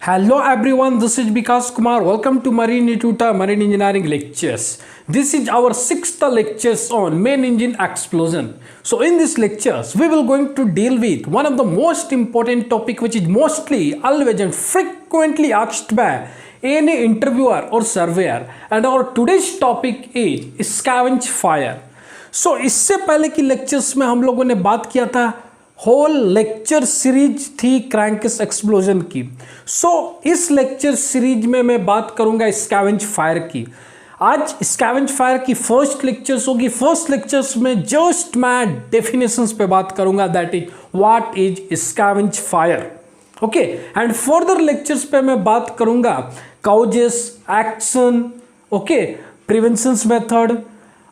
Hello everyone, this is Vikas Kumar. Welcome to Marine Institute Marine Engineering Lectures. This is our sixth lectures on main engine explosion. So in this lectures, we will going to deal with one of the most important topic which is mostly always and frequently asked by any interviewer or surveyor. And our today's topic is scavenge fire. So इससे पहले की lectures में हम लोगों ने बात किया था होल लेक्चर सीरीज थी क्रैंकस एक्सप्लोजन की। सो इस लेक्चर सीरीज में मैं बात करूंगा स्कैवेंज फायर की। आज स्कैवेंज फायर की फर्स्ट लेक्चर्स होगी। फर्स्ट लेक्चर्स में जस्ट मैं डेफिनेशंस पे बात करूंगा, that is what is scavenge fire. Okay, and further lectures पे मैं बात करूंगा causes, action, okay, preventions method.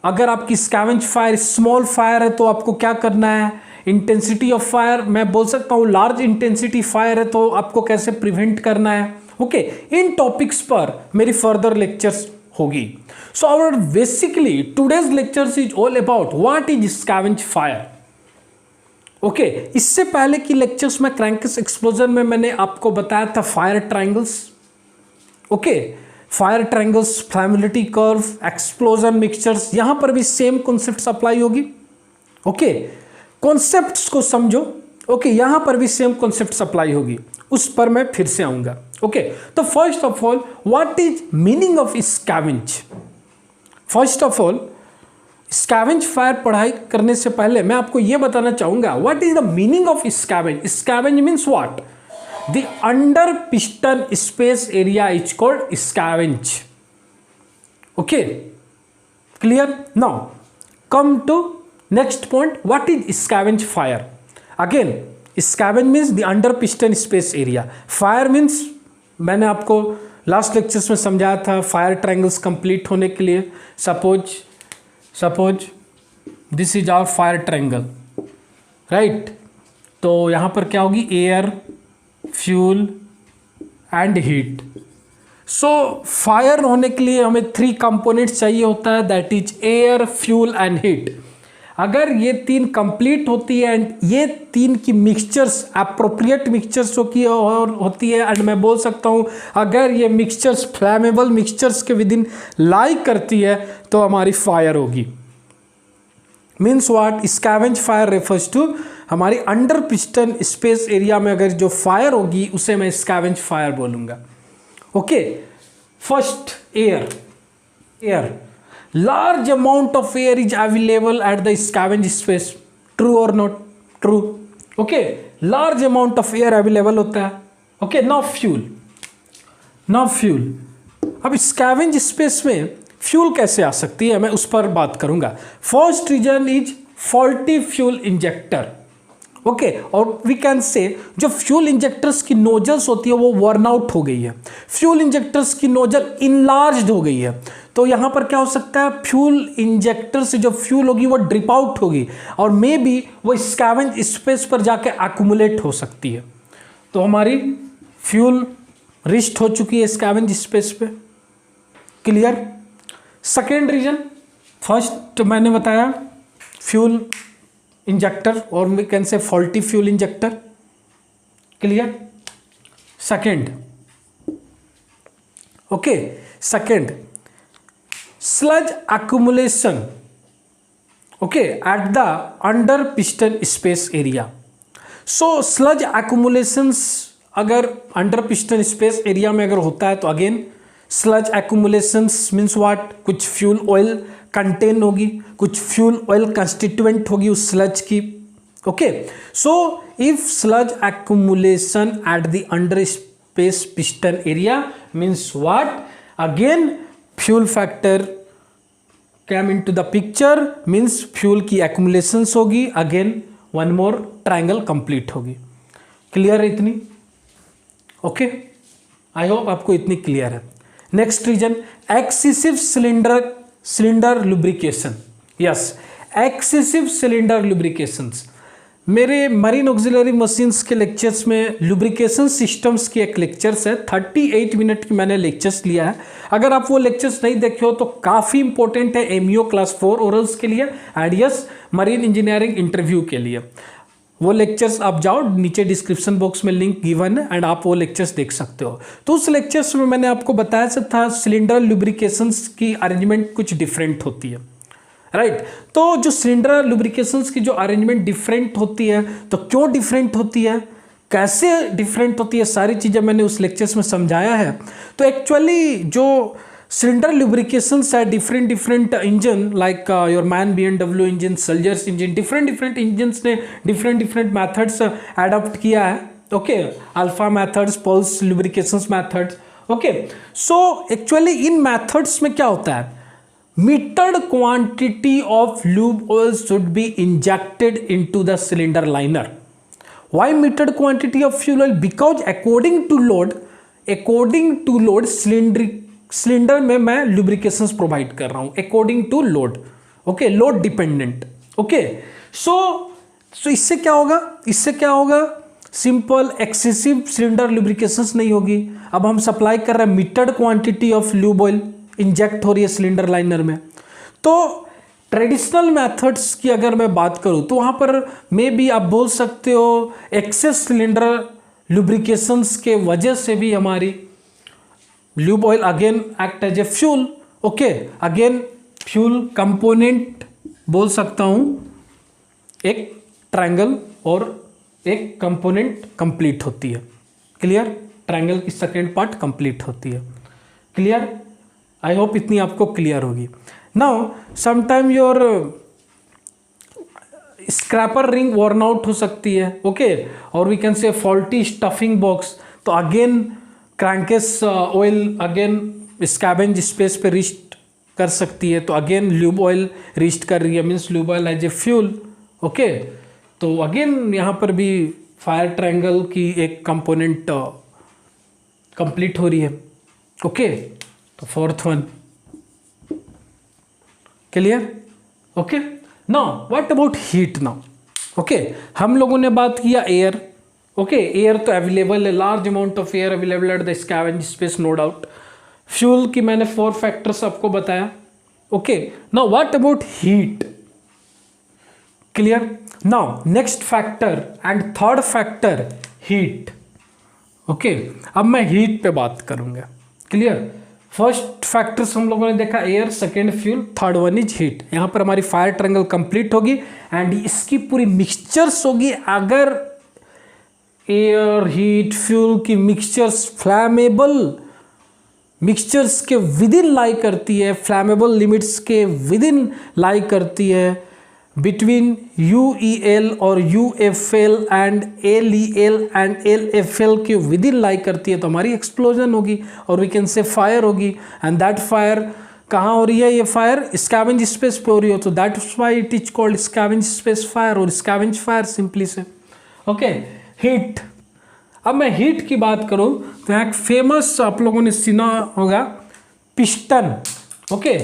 अगर आपकी स्कैवेंज फायर स्मॉल फायर है तो आपको क्या करना है, इंटेंसिटी ऑफ फायर, मैं बोल सकता हूँ लार्ज इंटेंसिटी फायर है तो आपको कैसे प्रिवेंट करना है। ओके, इन टॉपिक्स पर मेरी फर्दर लेक्चर्स होगी। So our basically today's lectures is all about what is scavenge fire. Okay, इससे पहले की लेक्चर्स में क्रैंकस एक्सप्लोजन में मैंने आपको बताया था fire triangles. Okay, fire triangles, flammability curve, explosion mixtures, यहां पर भी सेम कॉन्सेप्ट्स अप्लाई होगी। ओके, कॉन्सेप्ट्स को समझो। ओके, यहां पर भी सेम कॉन्सेप्ट्स अप्लाई होगी, उस पर मैं फिर से आऊंगा। ओके, तो first of all what is meaning of scavenge. First of all scavenge fire पढ़ाई करने से पहले मैं आपको यह बताना चाहूंगा what is the meaning of scavenge. Scavenge means what, the under piston space area is called scavenge. Okay, clear. Now come to next point, what is scavenge fire? Again, scavenge means the under piston space area. Fire means मैंने आपको last lectures में समझाया था fire triangles complete होने के लिए। Suppose this is our fire triangle, right. तो यहाँ पर क्या होगी, air, fuel and heat. So fire होने के लिए हमें 3 कंपोनेंट्स चाहिए होता है, that is air, fuel and heat. अगर ये 3 कंप्लीट होती है एंड ये 3 की मिक्सचर्स अप्रोप्रिएट मिक्सचर्स होती है, एंड मैं बोल सकता हूँ अगर ये मिक्सचर्स फ्लैमेबल मिक्सचर्स के विद इन लाई करती है तो हमारी फायर होगी। Means what, scavenge fire refers to हमारी अंडर पिस्टन स्पेस एरिया में अगर जो फायर होगी उसे मैं स्कैवेंज फायर बोलूँगा। Okay, first air, large amount of air is available at the scavenge space, true or not true? Okay, large amount of air available होता है। Okay, now fuel। अब scavenge space में fuel कैसे आ सकती है, मैं उस पर बात करूंगा। First reason is faulty fuel injector. Okay, और वी कैन से जो फ्यूल इंजेक्टर्स की नोजल्स होती है वो वर्न आउट हो गई है, फ्यूल इंजेक्टर्स की नोजल इनलार्ज्ड हो गई है। तो यहाँ पर क्या हो सकता है, फ्यूल इंजेक्टर से जो फ्यूल होगी वो ड्रिप आउट होगी और मे बी वो स्कैवेंज स्पेस पर जाके एक्यूमुलेट हो सकती है। तो हमारी फ्यूल रिस्ट हो चुकी है स्कैवेंज स्पेस पे। क्लियर। सेकेंड रीजन, फर्स्ट मैंने बताया फ्यूल इंजेक्टर और we can say faulty fuel injector. Clear. Second, okay, second sludge accumulation, okay, at the under piston space area. So sludge accumulations अगर under piston space area में अगर होता है तो again sludge accumulations means what, कुछ fuel oil contain होगी, कुछ fuel oil constituent होगी उस sludge की। okay, so if sludge accumulation at the under space piston area means what, again fuel factor came into the picture, means fuel की accumulations होगी, again one more triangle complete होगी। Clear है इतनी? Okay, I hope आपको इतनी clear है। Next reason, excessive cylinder lubrication. Yes, excessive cylinder lubrications. मेरे marine auxiliary machines के लेक्चर्स में लुब्रिकेशन सिस्टम्स की एक लेक्चर्स है, 38 मिनट की मैंने लेक्चर्स लिया है। अगर आप वो लेक्चर्स नहीं देखे हो तो काफ़ी इंपॉर्टेंट है एमईओ क्लास 4 ओरल्स के लिए and yes marine engineering interview के लिए। वो लेक्चर्स आप जाओ, नीचे डिस्क्रिप्शन बॉक्स में लिंक गिवन है एंड आप वो लेक्चर्स देख सकते हो। तो उस लेक्चर्स में मैंने आपको बताया सब था सिलेंडर लुब्रिकेशंस की अरेंजमेंट कुछ डिफरेंट होती है, राइट। तो जो सिलेंडर लुब्रिकेशंस की जो अरेंजमेंट डिफरेंट होती है, तो क्यों डिफरेंट होती है, कैसे डिफरेंट होती है, सारी चीज़ें मैंने उस लेक्चर्स में समझाया है। तो एक्चुअली जो सिलेंडर लुब्रिकेशंस है different engine like your MAN BMW engine, Sulzers engine, different engines ने डिफरेंट मैथड्स एडॉप्ट किया है। Okay, alpha methods, pulse lubrications methods. Okay, so actually इन मैथड्स में क्या होता है, metered quantity of lube oil should be injected into the cylinder liner. Why metered quantity of fuel oil? Because according to load cylinder में मैं lubrications provide कर रहा हूं according to load. Okay, load dependent. Okay, so इससे क्या होगा, simple excessive cylinder लुब्रिकेशंस नहीं होगी। अब हम सप्लाई कर रहे हैं metered quantity of lube oil, inject हो रही है सिलेंडर लाइनर में। तो ट्रेडिशनल मेथड्स की अगर मैं बात करूं तो वहां पर मे बी आप बोल सकते हो एक्सेस सिलेंडर लुब्रिकेशंस के वजह से भी हमारी lube oil again act as a fuel. Okay, again fuel component बोल सकता हूं, एक ट्रायंगल और एक कंपोनेंट कंप्लीट होती है। क्लियर, ट्रायंगल की सेकेंड पार्ट कंप्लीट होती है। क्लियर, आई होप इतनी आपको क्लियर होगी। Now sometime your scraper ring worn out हो सकती है। ओके, और we can say faulty stuffing box, तो again crankcase oil again scavenge space पे रिस्ट कर सकती है, तो अगेन लूब ऑयल रिस्ट कर रही है, means lube oil as a fuel. Okay, तो अगेन यहाँ पर भी फायर ट्रायंगल की एक कंपोनेंट कंप्लीट हो रही है। ओके, तो fourth one clear. Okay, now what about heat now. Okay, हम लोगों ने बात किया एयर। ओके, एयर तो अवेलेबल है, large amount of air available at the scavenge space, no doubt. Fuel की मैंने 4 फैक्टर्स आपको बताया। Okay, now what about heat, clear. Now next factor and third factor heat. Okay, अब मैं heat पे बात करूंगा। क्लियर, फर्स्ट फैक्टर्स हम लोगों ने देखा air, second fuel, third one is heat. यहां पर हमारी फायर ट्रायंगल कंप्लीट होगी एंड इसकी पूरी मिक्सचर्स होगी। अगर एयर, हीट, फ्यूल की मिक्सचर्स फ्लैमेबल मिक्सचर्स के विद इन लाई करती है, फ्लैमेबल लिमिट्स के विद इन लाई करती है, बिटवीन UEL और UFL and LEL and LFL के विद इन लाई करती है, तो हमारी एक्सप्लोजन होगी और वी कैन से फायर होगी। एंड दैट फायर कहाँ हो रही है, ये फायर स्कैवेंज स्पेस पे हो रही हो, तो that's why it is called scavenge space fire और स्कैवेंज फायर सिंपली से। Okay, heat. अब मैं हीट की बात करूं तो यहाँ एक फेमस आप लोगों ने सुना होगा piston. Okay,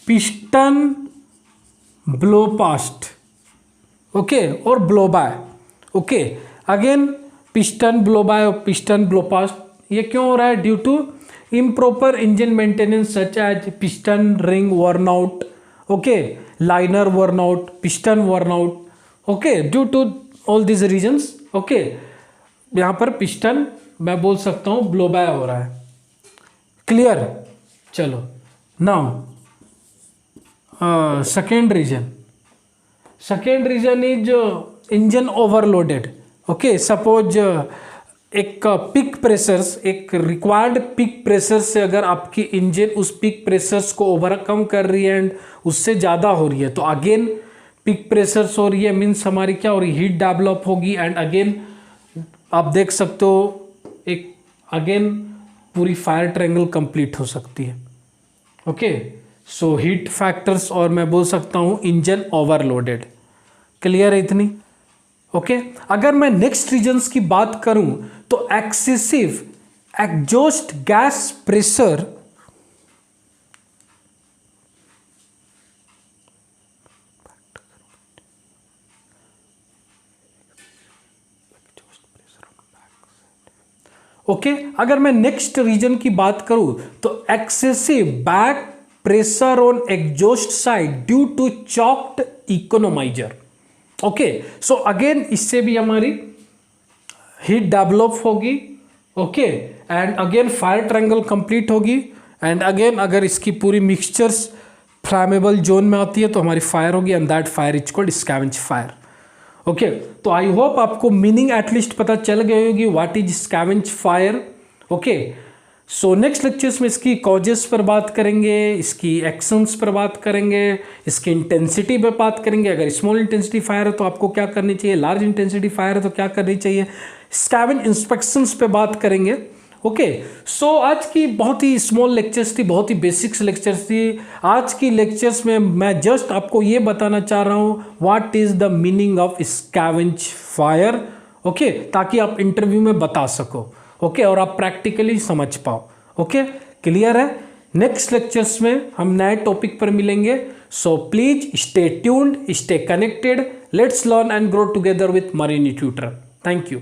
piston blow past, okay, और blow by. Okay, again piston blow by और पिस्टन ब्लो पास्ट, ये क्यों हो रहा है, due to improper engine maintenance such as piston ring worn out, okay, liner worn out, piston worn out. Okay, due to all this reasons. Okay, यहाँ पर piston मैं बोल सकता हूँ ब्लो बाय हो रहा है। क्लियर, चलो now second reason is engine overloaded. Okay, suppose एक पिक प्रेशर्स, एक रिक्वायर्ड पिक प्रेशर से अगर आपकी इंजन उस पिक प्रेशर्स को ओवरकम कर रही है एंड उससे ज़्यादा हो रही है, तो अगेन पिक प्रेशर्स हो रही है, मीन्स हमारी क्या हो रही है, हीट डेवलप होगी एंड अगेन आप देख सकते हो एक अगेन पूरी फायर ट्रायंगल कंप्लीट हो सकती है। ओके, सो हीट फैक्टर्स और मैं बोल सकता हूँ इंजन ओवरलोडेड। क्लियर है इतनी। ओके, अगर मैं नेक्स्ट रीजन्स की बात करूं तो excessive exhaust gas pressure, okay, अगर मैं नेक्स्ट रीजन की बात करूं तो excessive back pressure on exhaust side due to choked economiser. Okay, so again इससे भी हमारी हीट डेवलप होगी। ओके, एंड अगेन फायर ट्रायंगल कंप्लीट होगी। एंड अगेन अगर इसकी पूरी मिक्सचर्स फ्लैमेबल जोन में आती है तो हमारी फायर होगी, and that fire is called scavenge fire. Okay, तो आई होप आपको मीनिंग एटलीस्ट पता चल गई होगी what is scavenge fire. Okay, so next lectures में इसकी कॉजेस पर बात करेंगे, इसकी एक्शंस पर बात करेंगे, इसकी इंटेंसिटी पर बात करेंगे। अगर स्मॉल इंटेंसिटी फायर है तो आपको क्या करनी चाहिए, लार्ज इंटेंसिटी फायर है तो क्या करनी चाहिए, स्कैवेंज इंस्पेक्शंस पे बात करेंगे। ओके, सो आज की बहुत ही स्मॉल लेक्चर्स थी, बहुत ही बेसिक्स लेक्चर्स थी। आज की लेक्चर्स में मैं जस्ट आपको ये बताना चाह रहा हूँ what is the meaning of scavenge fire. Okay, ताकि आप इंटरव्यू में बता सको। ओके, और आप प्रैक्टिकली समझ पाओ। ओके, क्लियर है। नेक्स्ट लेक्चर्स में हम नए टॉपिक पर मिलेंगे। So please stay tuned, stay connected, let's learn and grow together with Marine Tutor. Thank you.